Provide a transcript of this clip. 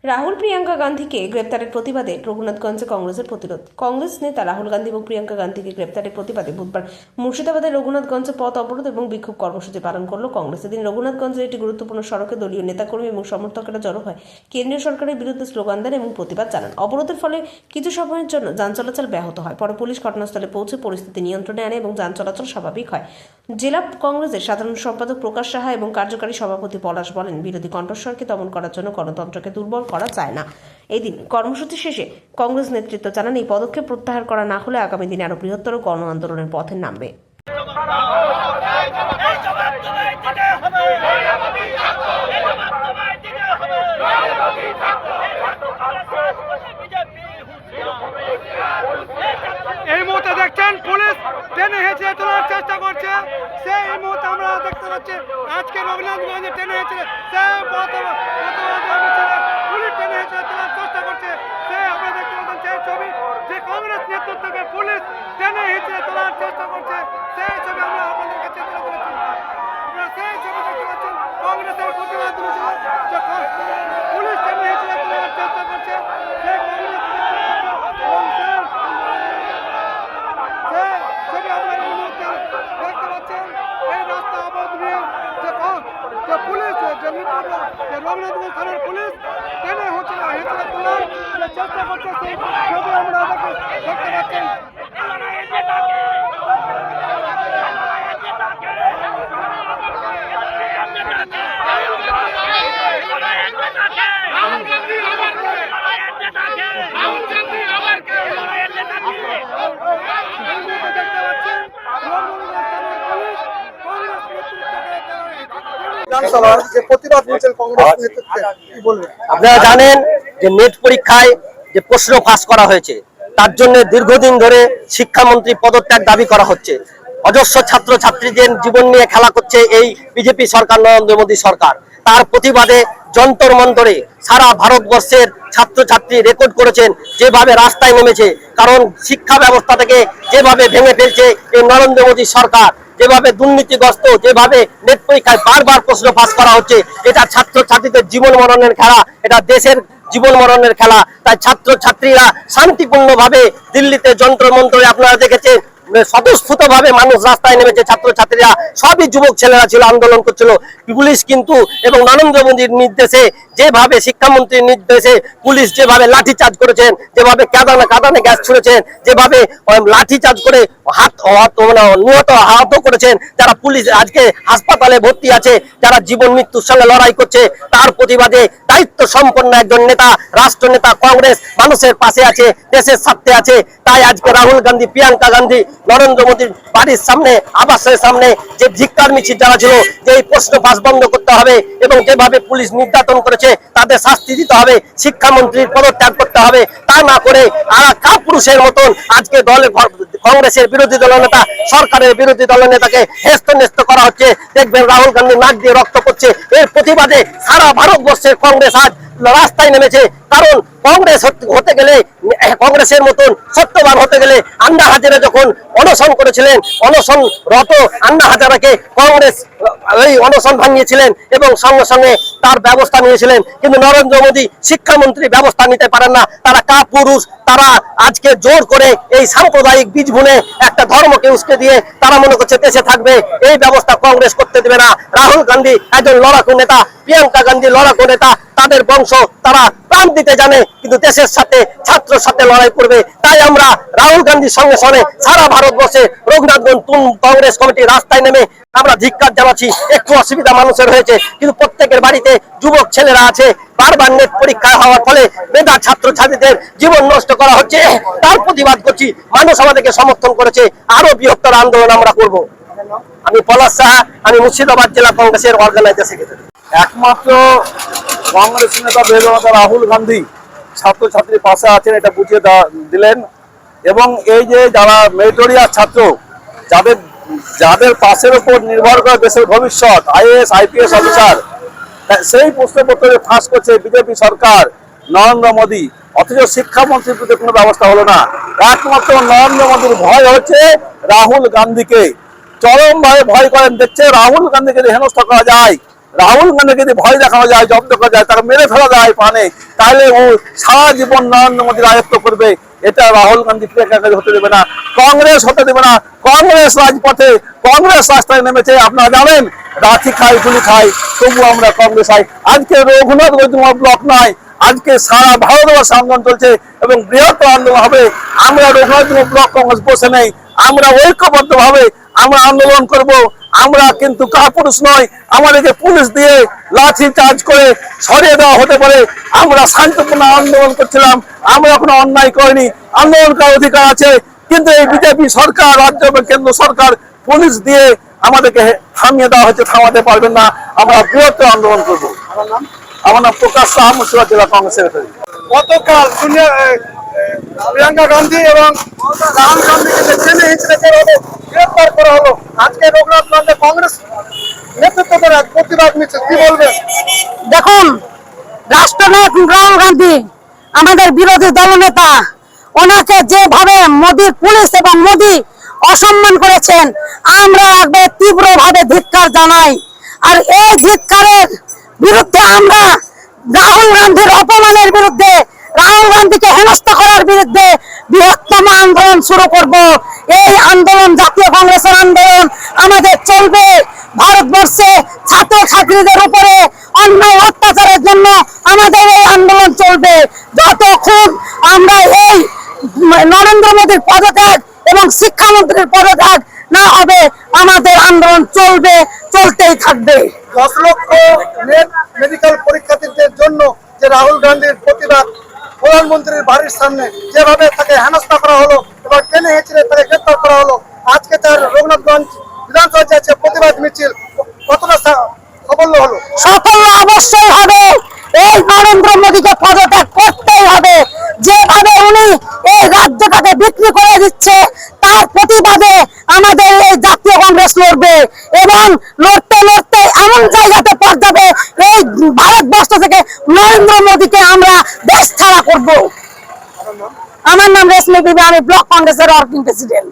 রাহুল প্রিয়াঙ্কা গান্ধীকে গ্রেপ্তারের প্রতিবাদে রঘুনাথগঞ্জে কংগ্রেসের প্রতিরোধ। কংগ্রেস নেতা রাহুল গান্ধী এবং প্রিয়াঙ্কা গান্ধীকে গ্রেপ্তারের প্রতিবাদে বুধবার মুর্শিদাবাদের রঘুনাথগঞ্জে পথ অবরোধ এবং বিক্ষোভ কর্মসূচি পালন করল কংগ্রেস। এদিন রঘুনাথগঞ্জের একটি গুরুত্বপূর্ণ সড়কে দলীয় নেতাকর্মী এবং সমর্থকেরা জড়ো হয় কেন্দ্রীয় সরকারের বিরুদ্ধে স্লোগান দেন এবং প্রতিবাদ জানান। অবরোধের ফলে কিছু সময়ের জন্য যান চলাচল ব্যাহত হয়। পরে পুলিশ ঘটনাস্থলে পৌঁছে পরিস্থিতি নিয়ন্ত্রণে আনে এবং যান চলাচল স্বাভাবিক হয়। জেলা কংগ্রেসের সাধারণ সম্পাদক প্রকাশ সাহা এবং কার্যকারী সভাপতি পলাশ বলেন, বিরোধী কণ্ঠস্বরকে দমন করার জন্য গণতন্ত্রকে দুর্বল করা যায় না। এদিন কর্মসূচি শেষে কংগ্রেস নেতৃত্ব জানান, এই পদক্ষেপ প্রত্যাহার করা না হলে আগামী দিনে আরো বৃহত্তর গণ আন্দোলনের পথে নামবে। এই মুহূর্তে দেখছেন পুলিশ টেনে হেঁচে তোলার চেষ্টা করছে। সেই মুহূর্তে আমরা দেখতে পাচ্ছি আজকে রঘুনাথগঞ্জে টেনে হেঁচে পুলিশ টেনে হেঁচে তোলার চেষ্টা করছে। সেই আমরা দেখতে পাচ্ছেন সেই ছবি, যে কংগ্রেস নেতৃত্বকে পুলিশ টেনে হেঁচে তোলার চেষ্টা করছে। সেই ছবি আমরা আপনাদের কাছে তুলে ধরেছি। আপনারা সেই ছবি দেখতে পাচ্ছেন, কংগ্রেসের প্রতিবাদ যে পুলিশ টেনে হেঁচে তোলার চেষ্টা করছে। সেই কংগ্রেস ছবি আমরা এই মুহূর্তে দেখতে পাচ্ছেন। এই রাস্তা অবরোধ নিয়ে যে পুলিশ রঘুনাথগঞ্জ থানার পুলিশ টেনে হেঁচড়ে তোলার যে চেষ্টা করছে, সেই ছবি আমরা দেখতে পাচ্ছেন। আপনারা জানেন যে নেট পরীক্ষায় যে প্রশ্ন ফাঁস করা হয়েছে, তার জন্য দীর্ঘদিন ধরে শিক্ষামন্ত্রী পদত্যাগ দাবি করা হচ্ছে। অজস্র ছাত্র ছাত্রীদের জীবন নিয়ে খেলা করছে এই বিজেপি সরকার, নরেন্দ্র মোদী সরকার। তার প্রতিবাদে যন্তর মন্তরে সারা ভারতবর্ষের ছাত্রছাত্রী রেকর্ড করেছেন যেভাবে রাস্তায় নেমেছে। কারণ শিক্ষা ব্যবস্থাটাকে যেভাবে ভেঙে ফেলছে এই নরেন্দ্র মোদী সরকার, যেভাবে দুর্নীতিগ্রস্ত, যেভাবে নেট পরীক্ষায় বারবার প্রশ্ন ফাঁস করা হচ্ছে, এটা ছাত্রছাত্রীদের জীবন মরণের খেলা, এটা দেশের জীবন মরণের খেলা। তাই ছাত্রছাত্রীরা শান্তিপূর্ণভাবে দিল্লিতে যন্ত্র মন্ত্রে আপনারা দেখেছেন স্বতঃস্ফূর্তভাবে মানুষ রাস্তায় নেমেছে। ছাত্রছাত্রীরা সবই যুবক ছেলেরা ছিল, আন্দোলন করছিল। পুলিশ কিন্তু এবং নরেন্দ্র মোদীর নির্দেশে, যেভাবে শিক্ষামন্ত্রীর নির্দেশে পুলিশ যেভাবে লাঠিচার্জ করেছেন, যেভাবে কাঁদানে গ্যাস ছুড়েছেন, যেভাবে লাঠিচার্জ করে নিহত আহত করেছেন, যারা পুলিশ আজকে হাসপাতালে ভর্তি আছে, যারা জীবন মৃত্যুর সঙ্গে লড়াই করছে, তার প্রতিবাদে দায়িত্ব সম্পন্ন একজন নেতা, রাষ্ট্রনেতা কংগ্রেস মানুষের পাশে আছে, দেশের স্বার্থে আছে। তাই আজকে রাহুল গান্ধী, প্রিয়াঙ্কা গান্ধী নরেন্দ্র মোদীর বাড়ির সামনে, আবাসের সামনে যে ধিক্কার মিছিল যারা ছিল, যে এই প্রশ্ন ফাঁস বন্ধ করতে হবে এবং যেভাবে পুলিশ নির্যাতন করেছে তাদের শাস্তি দিতে হবে, শিক্ষামন্ত্রীর পদত্যাগ করতে হবে। তা না করে কাপুরুষের মতন আজকে কংগ্রেসের বিরোধী দলনেতা, সরকারের বিরোধী দলনেতাকে হেস্তনেস্ত করা হচ্ছে। দেখবেন রাহুল গান্ধী নাক দিয়ে রক্ত পড়ছে। এর প্রতিবাদে সারা ভারতবর্ষের কংগ্রেস আজ রাস্তায় নেমেছে। কারণ কংগ্রেস হতে গেলে, কংগ্রেসের মতন সত্যবান হতে গেলে, আন্না হাজারা যখন অনশন করেছিলেন, অনশনরত আন্না হাজারাকে কংগ্রেস এই অনশন ভাঙিয়েছিলেন এবং সঙ্গে সঙ্গে তার ব্যবস্থা নিয়েছিলেন। কিন্তু নরেন্দ্র মোদী শিক্ষামন্ত্রী ব্যবস্থা নিতে পারেন না। তারা কাপুরুষ। তারা আজকে জোর করে এই সাম্প্রদায়িক বীজ বুনে একটা ধর্মকে উস্কে দিয়ে তারা মনে করছে দেশে থাকবে। এই ব্যবস্থা কংগ্রেস করতে দেবে না। রাহুল গান্ধী একজন লড়াকু নেতা, প্রিয়াঙ্কা গান্ধী লড়াকু নেতা। তাদের বংশ, তারা প্রাণ দিতে জানে, কিন্তু দেশের সাথে, ছাত্রের সাথে লড়াই করবে। তাই আমরা রাহুল গান্ধীর সঙ্গে সঙ্গে সারা ভারতবর্ষে রঘুনাথগঞ্জ কংগ্রেস কমিটি রাস্তায় নেমে আমরা ধিক্কার জানাচ্ছি। একটু অসুবিধা মানুষের হয়েছে, কিন্তু প্রত্যেকের বাড়িতে যুবক ছেলেরা আছে। বারবার নেট পরীক্ষা হওয়ার ফলে মেধা ছাত্রছাত্রীদের জীবন নষ্ট করা হচ্ছে। তার প্রতিবাদ করছি। মানুষ আমাদেরকে সমর্থন করেছে। আরো বৃহত্তর আন্দোলন আমরা করব। আমি পলাশ সাহা, আমি মুর্শিদাবাদ জেলা কংগ্রেসের অর্গানাইজার সেক্রেটারি। একমাত্র কংগ্রেস নেতা বেগমতা রাহুল গান্ধী ছাত্রছাত্রীর পাশে আছেন, এটা বুঝিয়ে দিলেন। এবং এই যে যারা মেরিটোরিয়াস ছাত্র, যাদের পাশের উপর নির্ভর করে দেশের ভবিষ্যৎ, আইএএস আইপিএস অফিসার, সেই প্রশ্নপত্রে ফাঁস করছে বিজেপি সরকার, নরেন্দ্র মোদী। অথচ শিক্ষামন্ত্রীর প্রতি কোনো ব্যবস্থা হলো না। একমাত্র নরেন্দ্র মোদীর ভয় হচ্ছে রাহুল গান্ধীকে, চরমভাবে ভয় করেন। দেখছে রাহুল গান্ধীকে হেনস্থা করা যায়, রাহুল গান্ধীকে যদি ভয় দেখানো যায়, জব্দ করা যায়, তাকে মেরে ফেলা যায় পানে, তাহলে ও সারা জীবন নরেন্দ্র মোদী রাজত্ব করবে। এটা রাহুল গান্ধী প্রিয়াঙ্কা গান্ধী হতে দেবে না, কংগ্রেস হতে দেবে না। কংগ্রেস রাজপথে, কংগ্রেস রাস্তায় নেমেছে। আপনারা জানেন লাঠি খাই, গুলি খাই, তবু আমরা কংগ্রেস আই। আজকে রঘুনাথগঞ্জ ব্লক নয়, আজকে সারা ভারতবর্ষে আন্দোলন চলছে এবং বৃহত্তর আন্দোলন হবে। আমরা রঘুনাথগঞ্জ ব্লক কংগ্রেস বসে নেই, আমরা ঐক্যবদ্ধ ভাবে আমরা আন্দোলন করব। আমরা কিন্তু কাপুরুষ নয়, আমাদেরকে পুলিশ দিয়ে লাঠি চার্জ করে সরিয়ে দেওয়া হতে পারে। আমরা শান্তিপূর্ণ আন্দোলন করছিলাম, আমরা কোনো অন্যায় করিনি, আন্দোলন করার অধিকার আছে। কিন্তু এই বিজেপি সরকার, রাজ্য এবং কেন্দ্র সরকার পুলিশ দিয়ে আমাদেরকে থামিয়ে দেওয়া হচ্ছে, থামাতে পারবেন না। আমরা বৃহত্তর আন্দোলন করবো। আমার নাম প্রকাশ সাহা, মুর্শিদাবাদ জেলা কংগ্রেস সেক্রেটারি। গতকাল প্রিয়াঙ্কা গান্ধী এবং রাহুল গান্ধীকে টেনে হিঁচড়ে গ্রেফতার করা হলো। আজকে রঘুনাথগঞ্জে কংগ্রেস নেতৃত্ব করে এক প্রতিবাদ মিছিল, কি বলবেন? দেখুন, রাষ্ট্রনায়ক রাহুল গান্ধী আমাদের বিরোধী দলনেতা, ওনাকে যেভাবে মোদীর পুলিশ এবং মোদী অসম্মান করেছেন, আমরা একবার তীব্রভাবে ধিক্কার জানাই। আর এই ধিক্কারের বিরুদ্ধে আমরা রাহুল গান্ধীর অপমানের বিরুদ্ধে, রাহুল গান্ধীকে হেনস্থা করার বিরুদ্ধে বৃহত্তম আন্দোলন শুরু করব। এই আন্দোলন জাতীয় কংগ্রেসের আন্দোলন আমাদের চলবে। ভারতবর্ষে ছাত্রছাত্রীদের উপরে অন্যায় অত্যাচারের জন্য আমাদের এই আন্দোলন চলবে। যতক্ষণ আমরা এই নরেন্দ্র মোদীর পদত্যাগ এবং শিক্ষামন্ত্রীর পদত্যাগ না হবে, আমাদের আন্দোলন চলবে, চলতেই থাকবে। 10 লক্ষ নেট মেডিকেল পরীক্ষার্থীদের জন্য যে রাহুল গান্ধীর প্রতিবাদ, প্রধানমন্ত্রীর বাড়ির সামনে যেভাবে তাকে হেনস্থা করা হলো এবং টেনে হিঁচড়ে তাকে গ্রেফতার করা হলো, আজকে তার রঘুনাথগঞ্জ বিধানসভা যাচ্ছে প্রতিবাদ মিছিল, কতটা সাফল্য হলো? সাফল্য অবশ্যই হবে। এই নরেন্দ্র মোদীকে পদত্যাগ করতেই হবে। যেভাবে উনি এই রাজ্যটাকে বিক্রি করে দিচ্ছে, তার প্রতিবাদে আমাদের এই জাতীয় কংগ্রেস লড়বে এবং লড়তে লড়তে এমন জায়গাতে পৌঁছাবে, এই ভারতবর্ষ থেকে নরেন্দ্র মোদীকে আমরা দেশ ছাড়া করব। আমার নাম রেশমি বিবি, আমি ব্লক কংগ্রেসের ওয়ার্কিং প্রেসিডেন্ট।